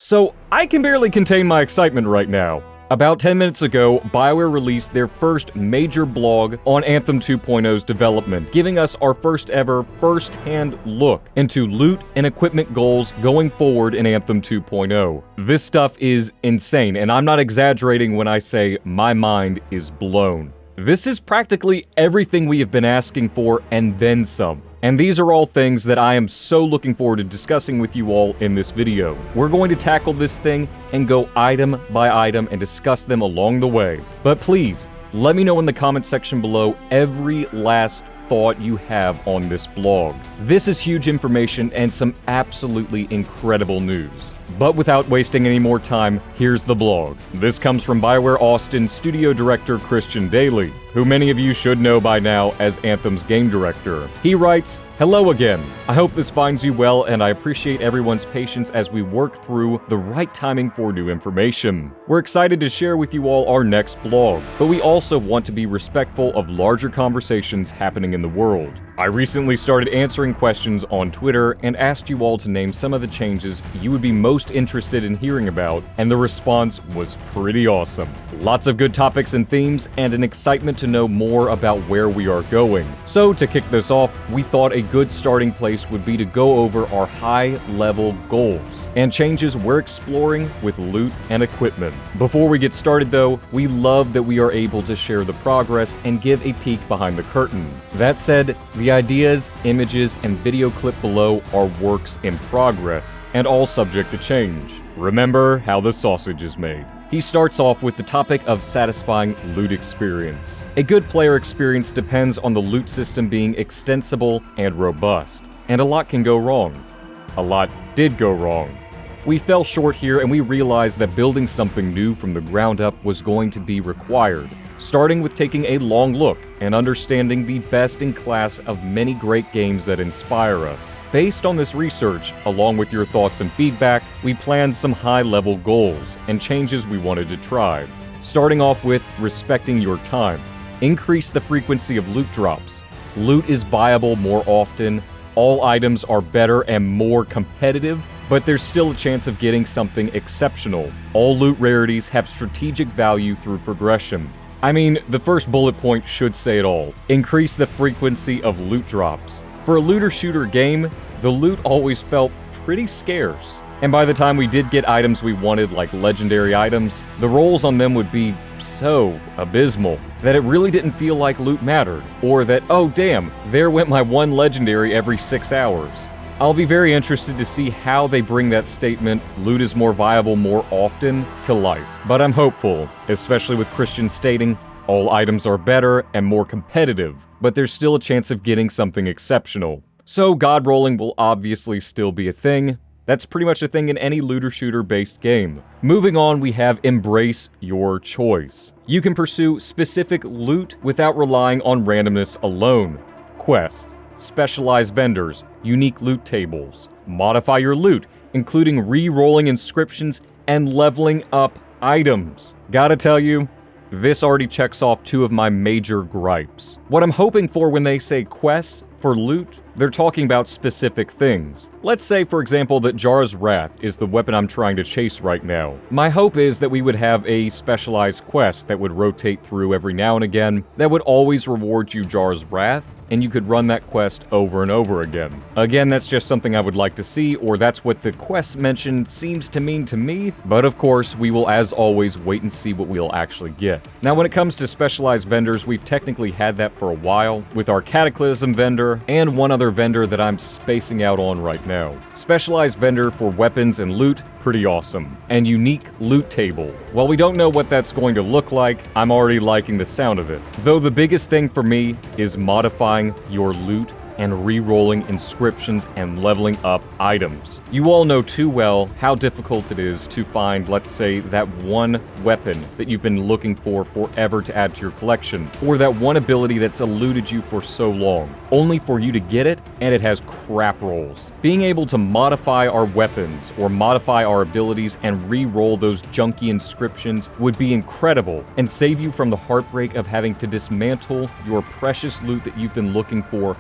So, I can barely contain my excitement right now. About 10 minutes ago, BioWare released their first major blog on Anthem 2.0's development, giving us our first ever first-hand look into loot and equipment goals going forward in Anthem 2.0. This stuff is insane, and I'm not exaggerating when I say my mind is blown. This is practically everything we have been asking for and then some. And these are all things that I am so looking forward to discussing with you all in this video. We're going to tackle this thing and go item by item and discuss them along the way. But please, let me know in the comment section below every last thought you have on this blog. This is huge information and some absolutely incredible news. But without wasting any more time, here's the blog. This comes from BioWare Austin studio director Christian Daly, who many of you should know by now as Anthem's game director. He writes, "Hello again. I hope this finds you well, and I appreciate everyone's patience as we work through the right timing for new information. We're excited to share with you all our next blog, but we also want to be respectful of larger conversations happening in the world. I recently started answering questions on Twitter and asked you all to name some of the changes you would be most interested in hearing about, and the response was pretty awesome. Lots of good topics and themes, and an excitement to know more about where we are going. So to kick this off, we thought a good starting place would be to go over our high-level goals and changes we're exploring with loot and equipment. Before we get started though, we love that we are able to share the progress and give a peek behind the curtain. That said, the ideas, images, and video clip below are works in progress, and all subject to change. Remember how the sausage is made." He starts off with the topic of satisfying loot experience. A good player experience depends on the loot system being extensible and robust, and a lot can go wrong. A lot did go wrong. We fell short here, and we realized that building something new from the ground up was going to be required, starting with taking a long look and understanding the best in class of many great games that inspire us. Based on this research, along with your thoughts and feedback, we planned some high-level goals and changes we wanted to try. Starting off with respecting your time. Increase the frequency of loot drops. Loot is viable more often. All items are better and more competitive, but there's still a chance of getting something exceptional. All loot rarities have strategic value through progression. I mean, the first bullet point should say it all. Increase the frequency of loot drops. For a looter-shooter game, the loot always felt pretty scarce. And by the time we did get items we wanted, like legendary items, the rolls on them would be so abysmal that it really didn't feel like loot mattered, or that, oh damn, there went my one legendary every 6 hours. I'll be very interested to see how they bring that statement, loot is more viable more often, to life. But I'm hopeful, especially with Christian stating, all items are better and more competitive, but there's still a chance of getting something exceptional. So god rolling will obviously still be a thing. That's pretty much a thing in any looter-shooter based game. Moving on, we have embrace your choice. You can pursue specific loot without relying on randomness alone. Quests, specialized vendors, unique loot tables. Modify your loot, including re-rolling inscriptions and leveling up items. Gotta tell you, this already checks off two of my major gripes. What I'm hoping for when they say quests for loot, they're talking about specific things. Let's say, for example, that Jara's Wrath is the weapon I'm trying to chase right now. My hope is that we would have a specialized quest that would rotate through every now and again that would always reward you Jara's Wrath, and you could run that quest over and over again. Again, that's just something I would like to see, or that's what the quest mentioned seems to mean to me, but of course, we will as always wait and see what we'll actually get. Now, when it comes to specialized vendors, we've technically had that for a while, with our Cataclysm vendor, and one other vendor that I'm spacing out on right now. Specialized vendor for weapons and loot, pretty awesome. And unique loot table. While we don't know what that's going to look like, I'm already liking the sound of it. Though the biggest thing for me is modifying your loot and re-rolling inscriptions and leveling up items. You all know too well how difficult it is to find, let's say, that one weapon that you've been looking for forever to add to your collection, or that one ability that's eluded you for so long, only for you to get it and it has crap rolls. Being able to modify our weapons or modify our abilities and re-roll those junky inscriptions would be incredible and save you from the heartbreak of having to dismantle your precious loot that you've been looking for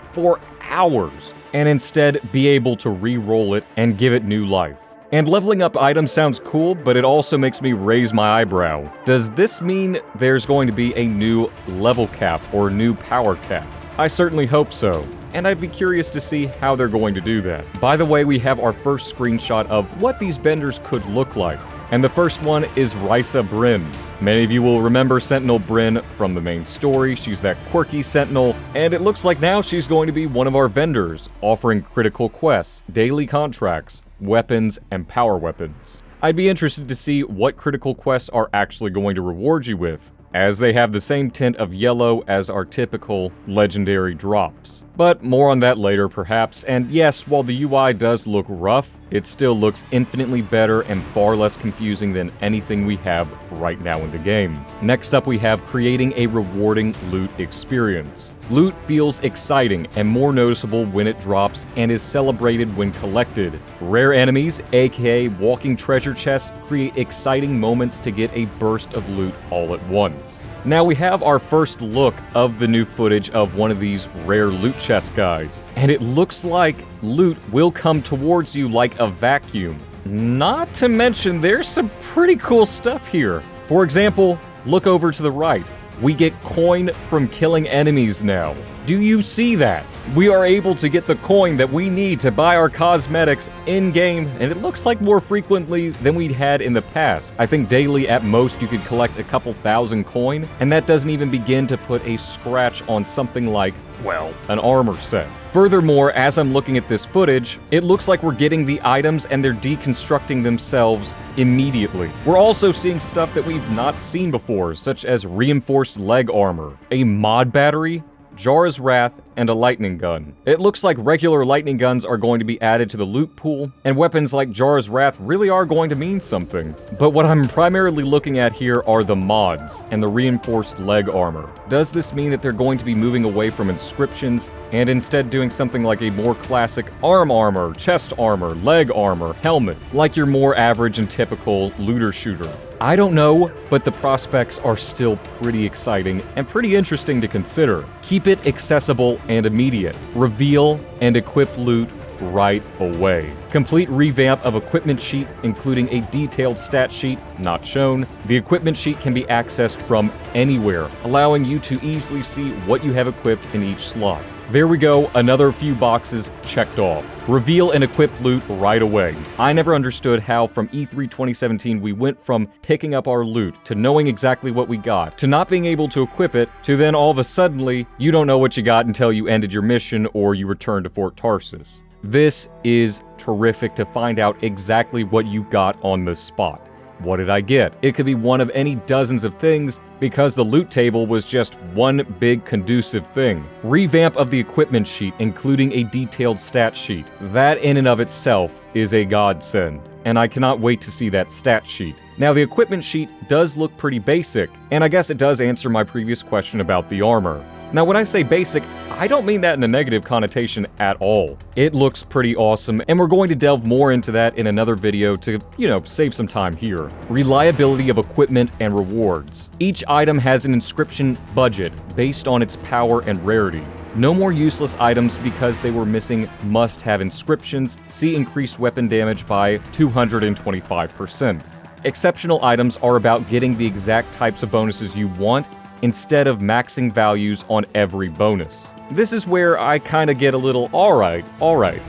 hours, and instead be able to re-roll it and give it new life. And leveling up items sounds cool, but it also makes me raise my eyebrow. Does this mean there's going to be a new level cap or new power cap? I certainly hope so. And I'd be curious to see how they're going to do that. By the way, we have our first screenshot of what these vendors could look like. And the first one is Risa Bryn. Many of you will remember Sentinel Bryn from the main story. She's that quirky Sentinel, and it looks like now she's going to be one of our vendors, offering critical quests, daily contracts, weapons, and power weapons. I'd be interested to see what critical quests are actually going to reward you with, as they have the same tint of yellow as our typical legendary drops. But more on that later perhaps, and yes, while the UI does look rough, it still looks infinitely better and far less confusing than anything we have right now in the game. Next up we have creating a rewarding loot experience. Loot feels exciting and more noticeable when it drops and is celebrated when collected. Rare enemies, aka walking treasure chests, create exciting moments to get a burst of loot all at once. Now we have our first look of the new footage of one of these rare loot chest guys, and it looks like loot will come towards you like a vacuum. Not to mention there's some pretty cool stuff here. For example, look over to the right. We get coin from killing enemies now. Do you see that? We are able to get the coin that we need to buy our cosmetics in-game, and it looks like more frequently than we'd had in the past. I think daily at most you could collect a couple thousand coin, and that doesn't even begin to put a scratch on something like, well, an armor set. Furthermore, as I'm looking at this footage, it looks like we're getting the items and they're deconstructing themselves immediately. We're also seeing stuff that we've not seen before, such as reinforced leg armor, a mod battery, Jara's Wrath, and a lightning gun. It looks like regular lightning guns are going to be added to the loot pool, and weapons like Jara's Wrath really are going to mean something. But what I'm primarily looking at here are the mods and the reinforced leg armor. Does this mean that they're going to be moving away from inscriptions and instead doing something like a more classic arm armor, chest armor, leg armor, helmet, like your more average and typical looter shooter? I don't know, but the prospects are still pretty exciting and pretty interesting to consider. Keep it accessible and immediate. Reveal and equip loot right away. Complete revamp of equipment sheet, including a detailed stat sheet, not shown. The equipment sheet can be accessed from anywhere, allowing you to easily see what you have equipped in each slot. There we go, another few boxes checked off. Reveal and equip loot right away. I never understood how from E3 2017 we went from picking up our loot to knowing exactly what we got, to not being able to equip it, to then all of a suddenly you don't know what you got until you ended your mission or you return to Fort Tarsus. This is terrific to find out exactly what you got on the spot. What did I get? It could be one of any dozens of things because the loot table was just one big conducive thing. Revamp of the equipment sheet, including a detailed stat sheet. That in and of itself is a godsend, and I cannot wait to see that stat sheet. Now the equipment sheet does look pretty basic, and I guess it does answer my previous question about the armor. Now when I say basic, I don't mean that in a negative connotation at all. It looks pretty awesome, and we're going to delve more into that in another video to, save some time here. Reliability of equipment and rewards. Each item has an inscription budget based on its power and rarity. No more useless items because they were missing must-have inscriptions. See increased weapon damage by 225%. Exceptional items are about getting the exact types of bonuses you want instead of maxing values on every bonus. This is where I kinda get a little, alright,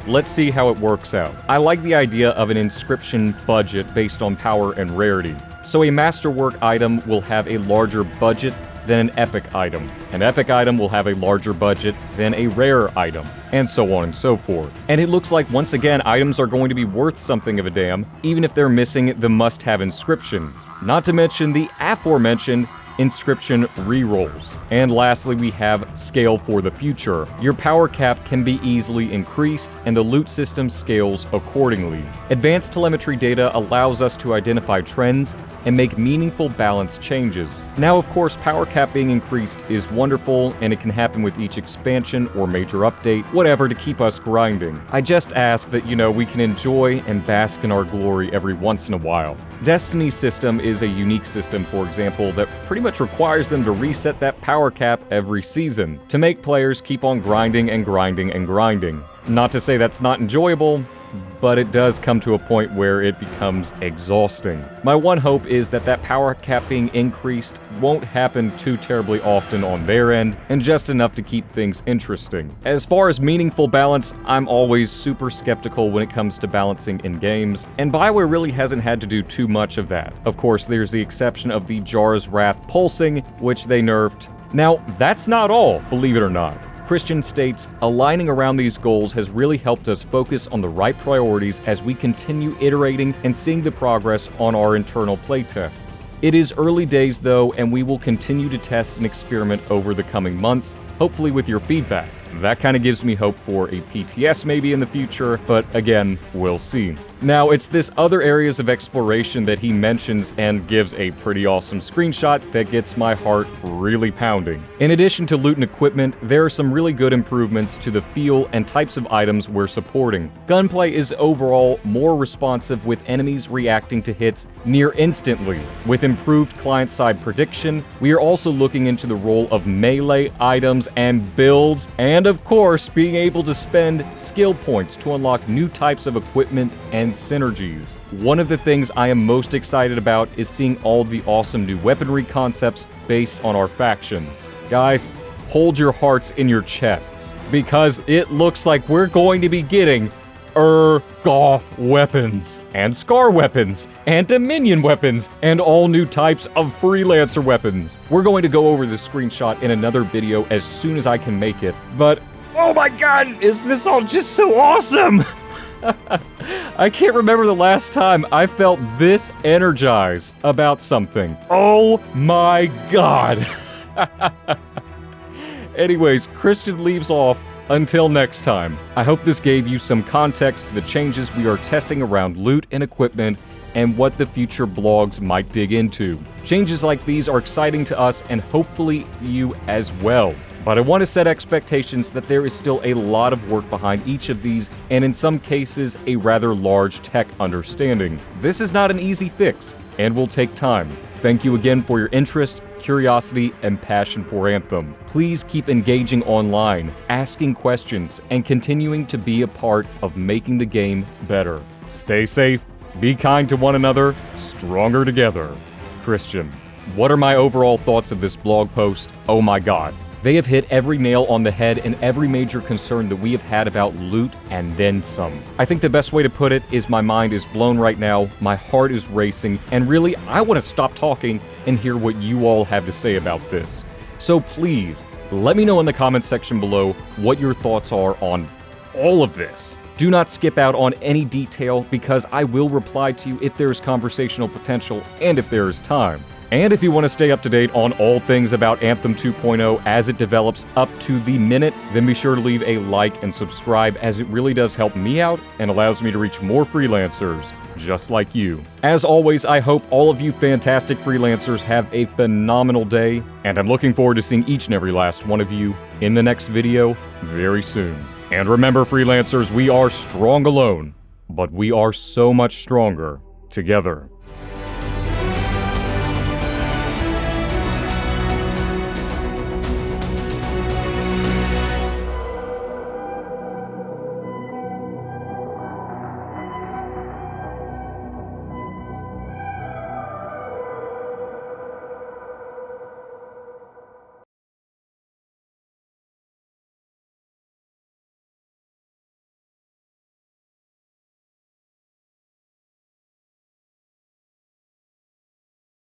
let's see how it works out. I like the idea of an inscription budget based on power and rarity. So a masterwork item will have a larger budget than an epic item. An epic item will have a larger budget than a rare item, and so on and so forth. And it looks like, once again, items are going to be worth something of a damn, even if they're missing the must-have inscriptions. Not to mention the aforementioned inscription rerolls. And lastly, we have scale for the future. Your power cap can be easily increased, and the loot system scales accordingly. Advanced telemetry data allows us to identify trends and make meaningful balance changes. Now, of course, power cap being increased is wonderful, and it can happen with each expansion or major update, whatever, to keep us grinding. I just ask that, we can enjoy and bask in our glory every once in a while. Destiny's system is a unique system, for example, that pretty much requires them to reset that power cap every season to make players keep on grinding and grinding and grinding. Not to say that's not enjoyable, but it does come to a point where it becomes exhausting. My one hope is that power cap being increased won't happen too terribly often on their end, and just enough to keep things interesting. As far as meaningful balance, I'm always super skeptical when it comes to balancing in games, and BioWare really hasn't had to do too much of that. Of course, there's the exception of the Jar's Wrath pulsing, which they nerfed. Now, that's not all, believe it or not. Christian states, aligning around these goals has really helped us focus on the right priorities as we continue iterating and seeing the progress on our internal playtests. It is early days though, and we will continue to test and experiment over the coming months, hopefully with your feedback. That kind of gives me hope for a PTS maybe in the future, but again, we'll see. Now, it's this other areas of exploration that he mentions and gives a pretty awesome screenshot that gets my heart really pounding. In addition to loot and equipment, there are some really good improvements to the feel and types of items we're supporting. Gunplay is overall more responsive with enemies reacting to hits near instantly. With improved client-side prediction, we are also looking into the role of melee items and builds, and of course, being able to spend skill points to unlock new types of equipment and synergies. One of the things I am most excited about is seeing all the awesome new weaponry concepts based on our factions. Guys, hold your hearts in your chests, because it looks like we're going to be getting Goth weapons, and Scar weapons, and Dominion weapons, and all new types of Freelancer weapons. We're going to go over the screenshot in another video as soon as I can make it, but oh my god, is this all just so awesome! I can't remember the last time I felt this energized about something. Oh my god! Anyways, Christian leaves off. Until next time, I hope this gave you some context to the changes we are testing around loot and equipment and what the future blogs might dig into. Changes like these are exciting to us and hopefully you as well. But I want to set expectations that there is still a lot of work behind each of these, and in some cases, a rather large tech understanding. This is not an easy fix, and will take time. Thank you again for your interest, curiosity, and passion for Anthem. Please keep engaging online, asking questions, and continuing to be a part of making the game better. Stay safe, be kind to one another, stronger together. Christian. What are my overall thoughts of this blog post? Oh my god. They have hit every nail on the head and every major concern that we have had about loot and then some. I think the best way to put it is my mind is blown right now, my heart is racing, and really, I want to stop talking and hear what you all have to say about this. So please, let me know in the comments section below what your thoughts are on all of this. Do not skip out on any detail because I will reply to you if there is conversational potential and if there is time. And if you want to stay up to date on all things about Anthem 2.0 as it develops up to the minute, then be sure to leave a like and subscribe, as it really does help me out and allows me to reach more freelancers just like you. As always, I hope all of you fantastic freelancers have a phenomenal day, and I'm looking forward to seeing each and every last one of you in the next video very soon. And remember, freelancers, we are strong alone, but we are so much stronger together.